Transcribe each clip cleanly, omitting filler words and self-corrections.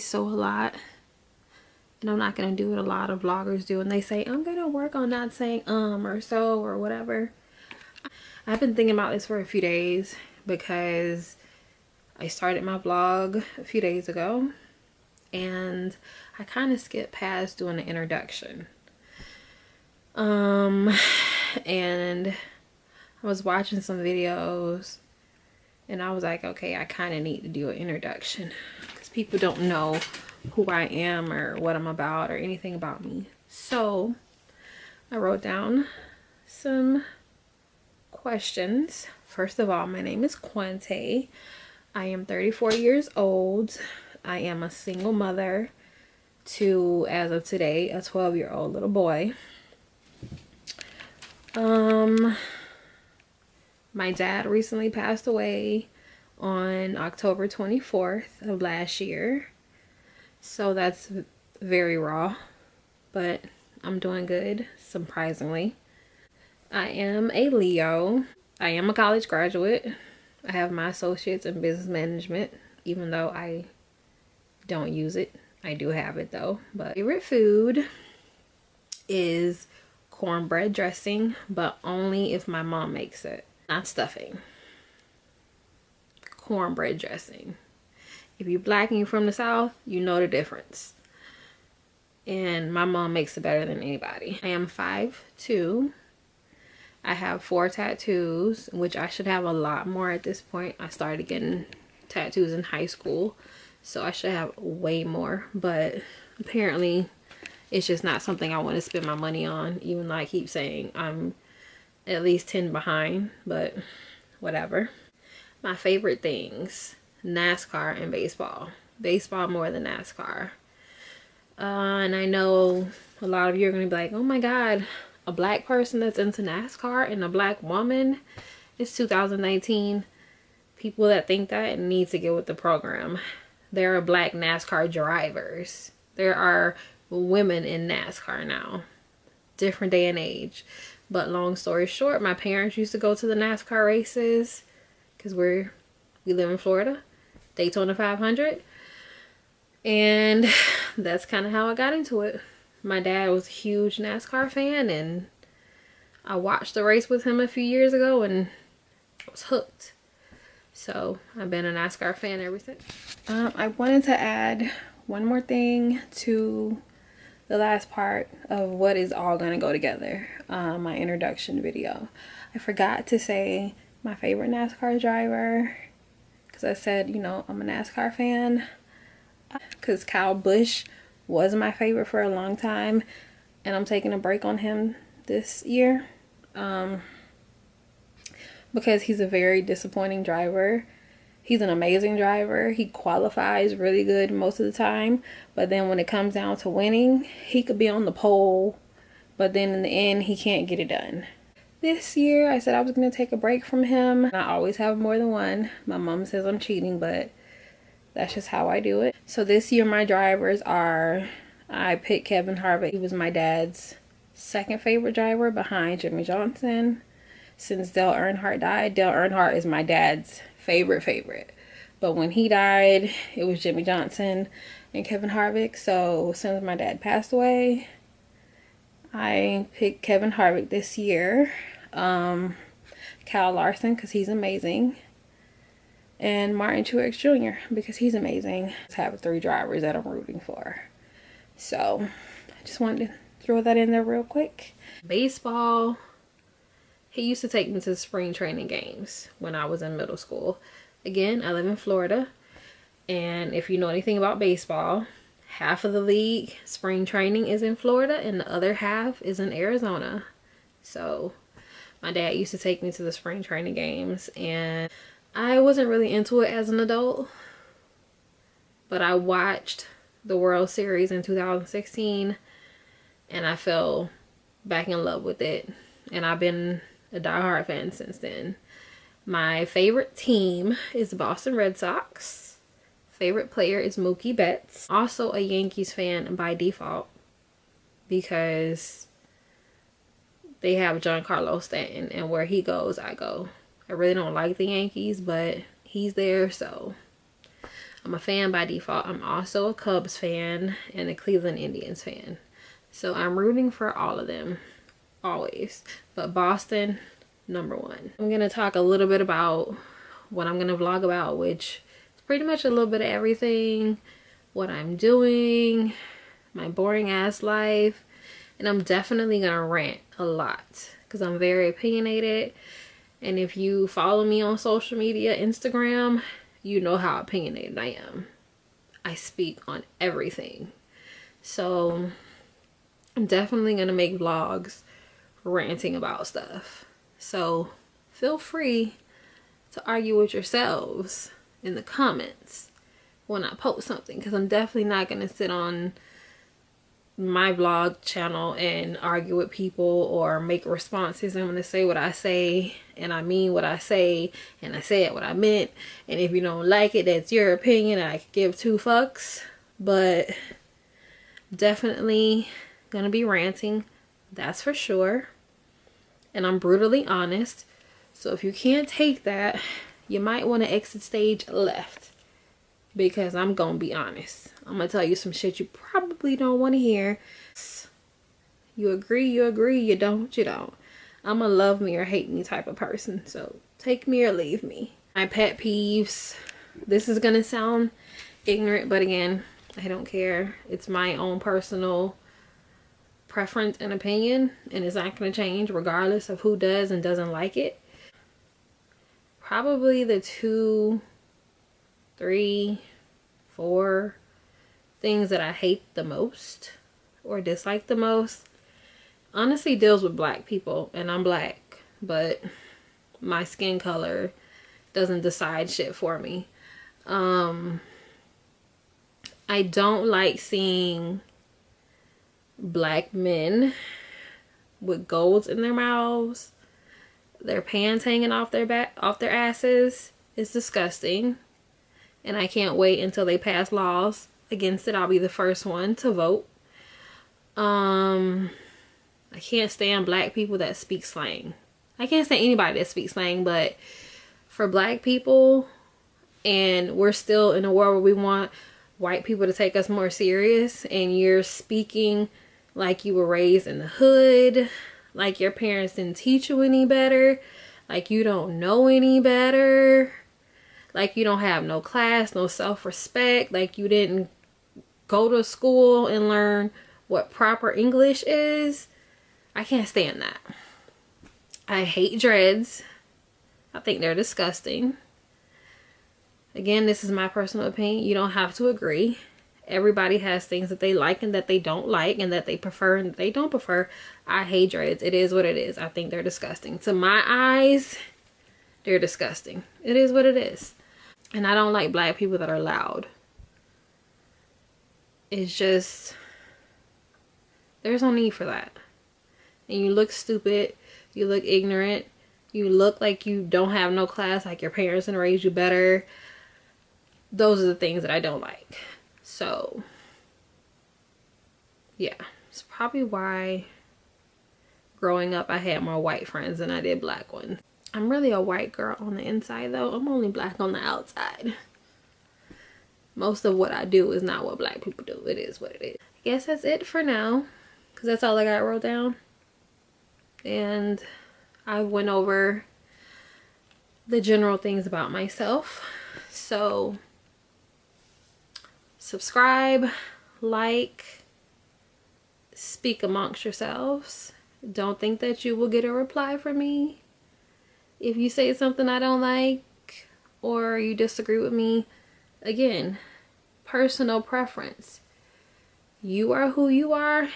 so a lot, and I'm not gonna do what a lot of vloggers do, and they say I'm gonna work on not saying or so or whatever. I've been thinking about this for a few days because I started my vlog a few days ago and I kind of skipped past doing the introduction. And I was watching some videos and I was like, okay, I kind of need to do an introduction because people don't know who I am or what I'm about or anything about me. So I wrote down some questions. First of all, my name is Quante. I am 34 years old. I am a single mother to, as of today, a 12-year-old little boy. My dad recently passed away on October 24th of last year. So that's very raw, but I'm doing good, surprisingly. I am a Leo. I am a college graduate. I have my associates in business management, even though I don't use it. I do have it though. But favorite food is cornbread dressing, but only if my mom makes it. Not stuffing. Cornbread dressing. If you're black and you're from the South, you know the difference. And my mom makes it better than anybody. I am 5'2". I have 4 tattoos, which I should have a lot more at this point. I started getting tattoos in high school, so I should have way more. But apparently, it's just not something I want to spend my money on, even though I keep saying I'm at least 10 behind, but whatever. My favorite things, NASCAR and baseball. Baseball more than NASCAR. And I know a lot of you are going to be like, oh my God, a black person that's into NASCAR and a black woman. It's 2019. People that think that need to get with the program. There are black NASCAR drivers. There are women in NASCAR now. Different day and age. But long story short, my parents used to go to the NASCAR races because we live in Florida. Daytona 500. And that's kind of how I got into it. My dad was a huge NASCAR fan, and I watched the race with him a few years ago and I was hooked. So I've been a NASCAR fan ever since. I wanted to add one more thing to the last part of what is all going to go together, my introduction video. I forgot to say my favorite NASCAR driver, because I said, you know, I'm a NASCAR fan, because Kyle Busch was my favorite for a long time, and I'm taking a break on him this year because he's a very disappointing driver. He's an amazing driver. He qualifies really good most of the time, but then when it comes down to winning, he could be on the pole, but then in the end he can't get it done. This year I said I was going to take a break from him. I always have more than one. My mom says I'm cheating, but that's just how I do it. So this year my drivers are, I picked Kevin Harvick. He was my dad's second favorite driver behind Jimmie Johnson. Since Dale Earnhardt died, Dale Earnhardt is my dad's favorite. But when he died, it was Jimmie Johnson and Kevin Harvick. So since my dad passed away, I picked Kevin Harvick this year. Kyle Larson, because he's amazing. And Martin Truex Jr. because he's amazing. I have 3 drivers that I'm rooting for. So I just wanted to throw that in there real quick. Baseball. He used to take me to spring training games when I was in middle school. Again, I live in Florida. And if you know anything about baseball, half of the league spring training is in Florida and the other half is in Arizona. So my dad used to take me to the spring training games, and I wasn't really into it as an adult, but I watched the World Series in 2016 and I fell back in love with it, and I've been a diehard fan since then. My favorite team is the Boston Red Sox. Favorite player is Mookie Betts. Also a Yankees fan by default because they have Giancarlo Stanton, and where he goes, I go. I really don't like the Yankees, but he's there, so I'm a fan by default. I'm also a Cubs fan and a Cleveland Indians fan. So I'm rooting for all of them, always. But Boston, number one. I'm going to talk a little bit about what I'm going to vlog about, which is pretty much a little bit of everything. What I'm doing, my boring ass life. And I'm definitely going to rant a lot because I'm very opinionated. And if you follow me on social media, Instagram, you know how opinionated I am. I speak on everything. So I'm definitely going to make vlogs ranting about stuff. So feel free to argue with yourselves in the comments when I post something, because I'm definitely not going to sit on my vlog channel and argue with people or make responses. I'm going to say what I say and I mean what I say and I said what I meant. And if you don't like it, that's your opinion. I could give two fucks. But definitely going to be ranting, that's for sure. And I'm brutally honest. So if you can't take that, you might want to exit stage left. Because I'm going to be honest. I'm going to tell you some shit you probably don't want to hear. You agree, you agree. You don't, you don't. I'm a love me or hate me type of person. So take me or leave me. My pet peeves. This is going to sound ignorant, but again, I don't care. It's my own personal preference and opinion. And it's not going to change regardless of who does and doesn't like it. Probably the 2, 3, 4 things that I hate the most or dislike the most honestly deals with black people. And I'm black, but my skin color doesn't decide shit for me. I don't like seeing black men with golds in their mouths, their pants hanging off their back, off their asses. It's disgusting. And I can't wait until they pass laws against it. I'll be the first one to vote. I can't stand black people that speak slang. I can't stand anybody that speaks slang, but for black people, and we're still in a world where we want white people to take us more serious, and you're speaking like you were raised in the hood, like your parents didn't teach you any better, like you don't know any better, like you don't have no class, no self-respect, like you didn't go to school and learn what proper English is. I can't stand that. I hate dreads. I think they're disgusting. Again, this is my personal opinion. You don't have to agree. Everybody has things that they like and that they don't like, and that they prefer and that they don't prefer. I hate dreads. It is what it is. I think they're disgusting. To my eyes, they're disgusting. It is what it is. And I don't like black people that are loud. It's just, there's no need for that. And you look stupid. You look ignorant. You look like you don't have no class, like your parents didn't raise you better. Those are the things that I don't like. So, yeah. It's probably why growing up I had more white friends than I did black ones. I'm really a white girl on the inside though. I'm only black on the outside. Most of what I do is not what black people do. It is what it is. I guess that's it for now, because that's all I got wrote down. And I went over the general things about myself. So subscribe, like, speak amongst yourselves. Don't think that you will get a reply from me if you say something I don't like or you disagree with me. Again, personal preference. You are who you are.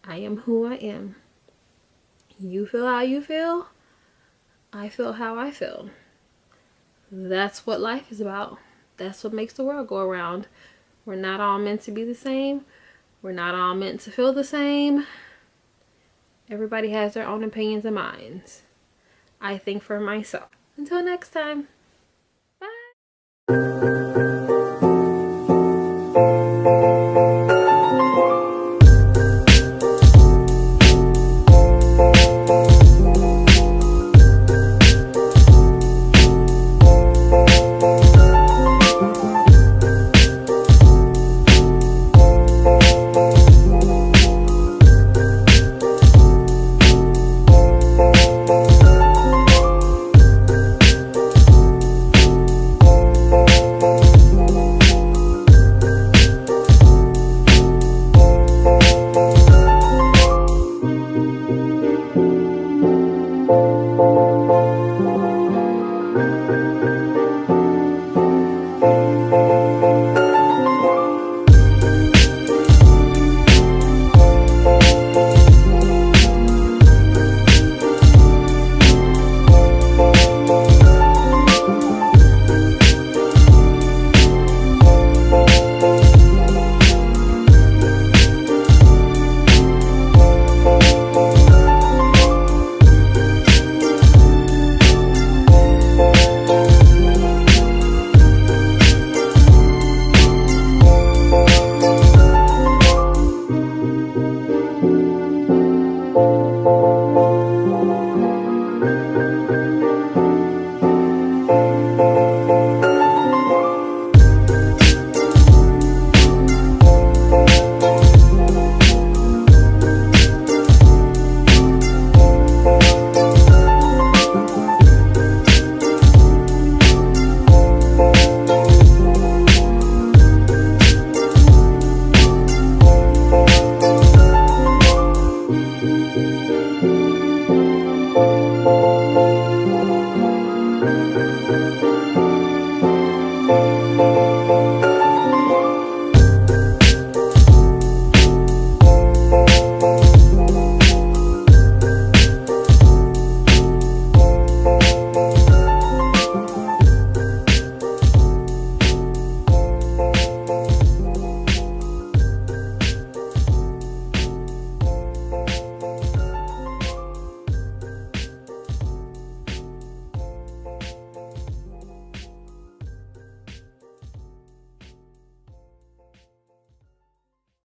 I am who I am. You feel how you feel. I feel how I feel. That's what life is about. That's what makes the world go around. We're not all meant to be the same. We're not all meant to feel the same. Everybody has their own opinions and minds. I think for myself. Until next time. Bye.